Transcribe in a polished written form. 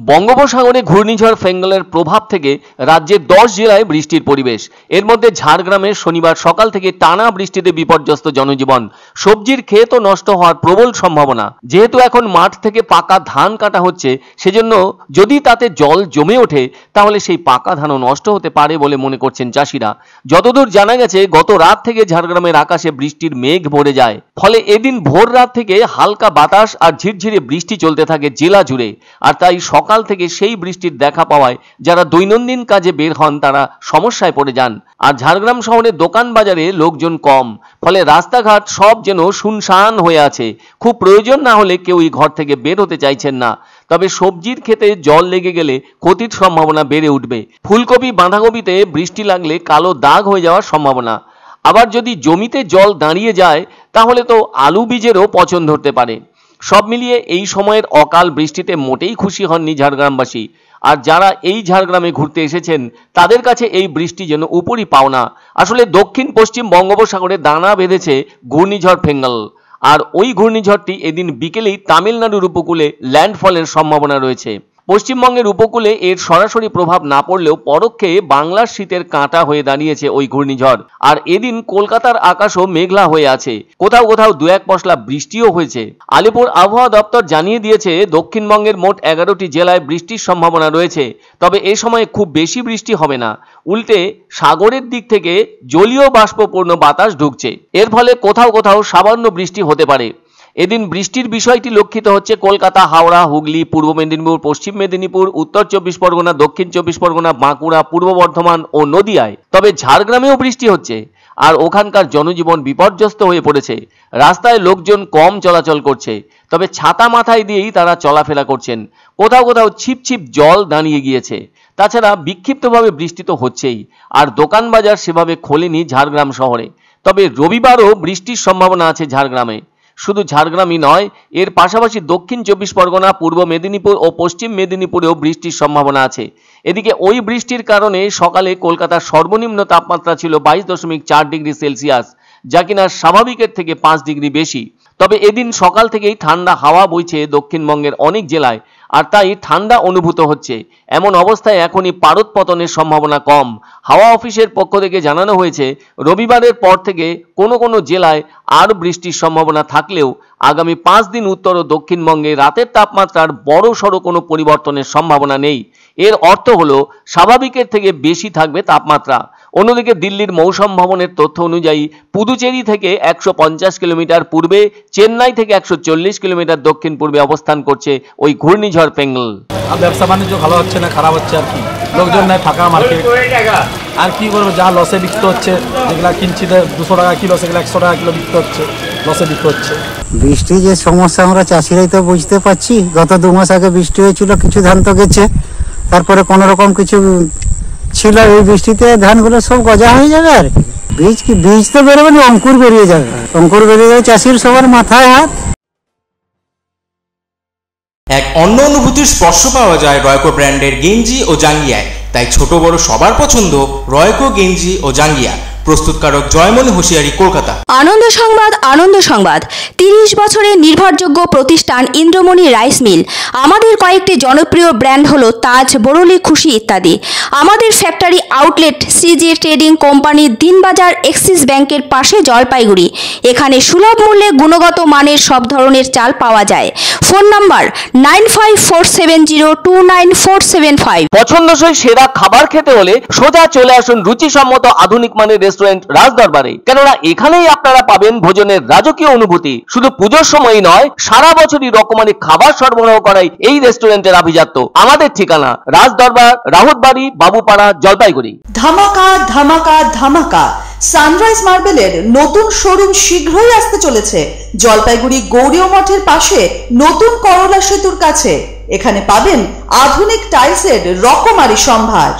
বঙ্গোপসাগরে ঘূর্ণিঝড় ফেঙ্গলের প্রভাব থেকে রাজ্যের 10 জেলায় বৃষ্টির পরিবেশ। এর মধ্যে ঝাড়গ্রামে শনিবার সকাল থেকে টানা বৃষ্টিতে বিপর্যস্ত জনজীবন। সবজির ক্ষেতও নষ্ট হওয়ার প্রবল সম্ভাবনা। যেহেতু এখন মাঠ থেকে পাকা ধান কাটা হচ্ছে, সেজন্য যদি তাতে জল জমে ওঠে তাহলে সেই পাকা ধানও নষ্ট হতে পারে বলে মনে করছেন চাষিরা। যতদূর জানা গেছে, গত রাত থেকে ঝাড়গ্রামের আকাশে বৃষ্টির মেঘ ভরে যায়। ফলে এদিন ভোর রাত থেকে হালকা বাতাস আর ঝিরঝিরে বৃষ্টি চলতে থাকে জেলা জুড়ে। আর তাই সকাল থেকে সেই বৃষ্টির দেখা পাওয়ায় যারা দৈনন্দিন কাজে বের হন তারা সমস্যায় পড়ে যান। আর ঝাড়গ্রাম শহরের দোকান বাজারে লোকজন কম, ফলে রাস্তাঘাট সব যেন শুনশান হয়ে আছে। খুব প্রয়োজন না হলে কেউই ঘর থেকে বের হতে চাইছেন না। তবে সবজির ক্ষেতে জল লেগে গেলে ক্ষতির সম্ভাবনা বেড়ে উঠবে। ফুলকপি বাঁধাকপিতে বৃষ্টি লাগলে কালো দাগ হয়ে যাওয়ার সম্ভাবনা। আবার যদি জমিতে জল দাঁড়িয়ে যায় তাহলে তো আলু বীজেরও পচন ধরতে পারে। সব মিলিয়ে এই সময়ের অকাল বৃষ্টিতে মোটেই খুশি হননি ঝাড়গ্রামবাসী। আর যারা এই ঝাড়গ্রামে ঘুরতে এসেছেন তাদের কাছে এই বৃষ্টি যেন উপরই পাওনা। আসলে দক্ষিণ পশ্চিম বঙ্গোপসাগরে দানা বেঁধেছে ঘূর্ণিঝড় ফেঙ্গল। আর ওই ঘূর্ণিঝড়টি এদিন বিকেলেই তামিলনাড়ুর উপকূলে ল্যান্ডফলের সম্ভাবনা রয়েছে। পশ্চিমবঙ্গের উপকূলে এর সরাসরি প্রভাব না পড়লেও পরোক্ষে বাংলার শীতের কাঁটা হয়ে দাঁড়িয়েছে ওই ঘূর্ণিঝড়। আর এদিন কলকাতার আকাশও মেঘলা হয়ে আছে, কোথাও কোথাও 2-1 পশলা বৃষ্টিও হয়েছে। আলিপুর আবহাওয়া দপ্তর জানিয়ে দিয়েছে দক্ষিণবঙ্গের মোট 11টি জেলায় বৃষ্টির সম্ভাবনা রয়েছে। তবে এ সময় খুব বেশি বৃষ্টি হবে না, উল্টে সাগরের দিক থেকে জলীয় বাষ্পপূর্ণ বাতাস ঢুকছে। এর ফলে কোথাও কোথাও সামান্য বৃষ্টি হতে পারে। এদিন বৃষ্টির বিষয়টি লক্ষিত হচ্ছে কলকাতা, হাওড়া, হুগলি, পূর্ব মেদিনীপুর, পশ্চিম মেদিনীপুর, উত্তর 24 পরগনা, দক্ষিণ 24 পরগনা, বাঁকুড়া, পূর্ব বর্ধমান ও নদিয়ায়। তবে ঝাড়গ্রামেও বৃষ্টি হচ্ছে, আর ওখানকার জনজীবন বিপর্যস্ত হয়ে পড়েছে। রাস্তায় লোকজন কম চলাচল করছে, তবে ছাতা মাথায় দিয়েই তারা চলাফেরা করছেন। কোথাও কোথাও ছিপ ছিপ জল দাঁড়িয়ে গিয়েছে। তাছাড়া বিক্ষিপ্তভাবে বৃষ্টি তো হচ্ছেই, আর দোকান বাজার সেভাবে খোলেনি ঝাড়গ্রাম শহরে। তবে রবিবারও বৃষ্টির সম্ভাবনা আছে ঝাড়গ্রামে। শুধু ঝাড়গ্রামই নয়, এর পাশাপাশি দক্ষিণ 24 পরগনা, পূর্ব মেদিনীপুর ও পশ্চিম মেদিনীপুরেও বৃষ্টির সম্ভাবনা আছে। এদিকে ওই বৃষ্টির কারণে সকালে কলকাতার সর্বনিম্ন তাপমাত্রা ছিল 22.4 ডিগ্রি সেলসিয়াস, যা কিনা স্বাভাবিকের থেকে 5 ডিগ্রি বেশি। তবে এদিন সকাল থেকেই ঠান্ডা হাওয়া বইছে দক্ষিণবঙ্গের অনেক জেলায়, আর তাই ঠান্ডা অনুভূত হচ্ছে। এমন অবস্থায় এখনই পারদ পতনের সম্ভাবনা কম। হাওয়া অফিসের পক্ষ থেকে জানানো হয়েছে, রবিবারের পর থেকে কোনো কোনো জেলায় আর বৃষ্টির সম্ভাবনা থাকলেও আগামী 5 দিন উত্তর ও দক্ষিণবঙ্গে রাতের তাপমাত্রার বড় সড়ো কোনো পরিবর্তনের সম্ভাবনা নেই। এর অর্থ হলো স্বাভাবিকের থেকে বেশি থাকবে তাপমাত্রা। অন্যদিকে দিল্লির মৌসুম ভবনের তথ্য অনুযায়ী পুদুচেরি থেকে 150 কিলোমিটার পূর্বে, চেন্নাই থেকে 140 কিলোমিটার দক্ষিণ পূর্বে অবস্থান করছে ওই ঘূর্ণিঝড় ফেঙ্গল। ব্যবসা বাণিজ্য ভালো হচ্ছে না, খারাপ হচ্ছে আর কি। লোকজন নাই, ফাঁকা মার্কেট। আর কি করবো, যা লসে বিক্রি হচ্ছে, যেগুলা কিনছি 200 টাকা কিলো, সেগুলো 100 টাকা কিলো বিক্রি হচ্ছে, লসে বিক্রি হচ্ছে। বৃষ্টি যে সমস্যা আমরা চাষিরাই তো বুঝতে পারছি। গত 2 মাস আগে বৃষ্টি হয়েছিল, কিছু ধান তো গেছে, তারপরে কোনো রকম কিছু ছিল। এই বৃষ্টিতে ধানগুলো সব গজা হয়ে যাবে। আর কি বীজ তো বেরোবে না, অঙ্কুর বেরিয়ে যাবে। অঙ্কুর বেরিয়ে যাবে, চাষির সবার মাথায় হাত। এক অন্য অনুভূতির স্পর্শ পাওয়া যায় রয়কো ব্র্যান্ডের গেঞ্জি ও জাঙ্গিয়ায়। তাই ছোট বড় সবার পছন্দ রয়কো গেঞ্জি ও জাঙ্গিয়া। প্রস্তুতকারক জয়মনি হোশিয়ারি, কলকাতা। আনন্দ সংবাদ, আনন্দ সংবাদ। 30 বছরের নির্ভরযোগ্য প্রতিষ্ঠান ইন্দ্রমণি রাইস মিল। আমাদের কয়েকটি জনপ্রিয় ব্র্যান্ড হলো তাজ, বরলি, খুশি ইত্যাদি। আমাদের factory outlet CG trading company, Dinbazar, axis ব্যাংকের পাশে, জলপাইগুড়ি। এখানে সুলভ মূল্যে গুণগত মানের সব ধরনের চাল পাওয়া যায়। Phone number 9547029475। পছন্দসই সেরা খাবার খেতে হলে সোজা চলে আসুন রুচিসম্মত আধুনিক মানের রেস্টুরেন্ট রাজদরবারে। কেননা এখানেই আপনারা পাবেন ভোজনের রাজকীয় অনুভূতি। শুধু পুজোর সময়ই নয়, সারা বছরই রকমারি খাবার সরবরাহ করাই এই রেস্টুরেন্টের আভিজাত্য। আমাদের ঠিকানা রাজদরবার, রাহুতবাড়ি, বাবুপাড়া, জলপাইগুড়ি। ধামাকা ধামাকা ধামাকা! সানরাইজ মার্বেলের নতুন শোরুম শীঘ্রই আসতে চলেছে জলপাইগুড়ি গৌরীয় মঠের পাশে, নতুন করলা সেতুর কাছে। এখানে পাবেন আধুনিক টাইলসের রকমারি সম্ভার।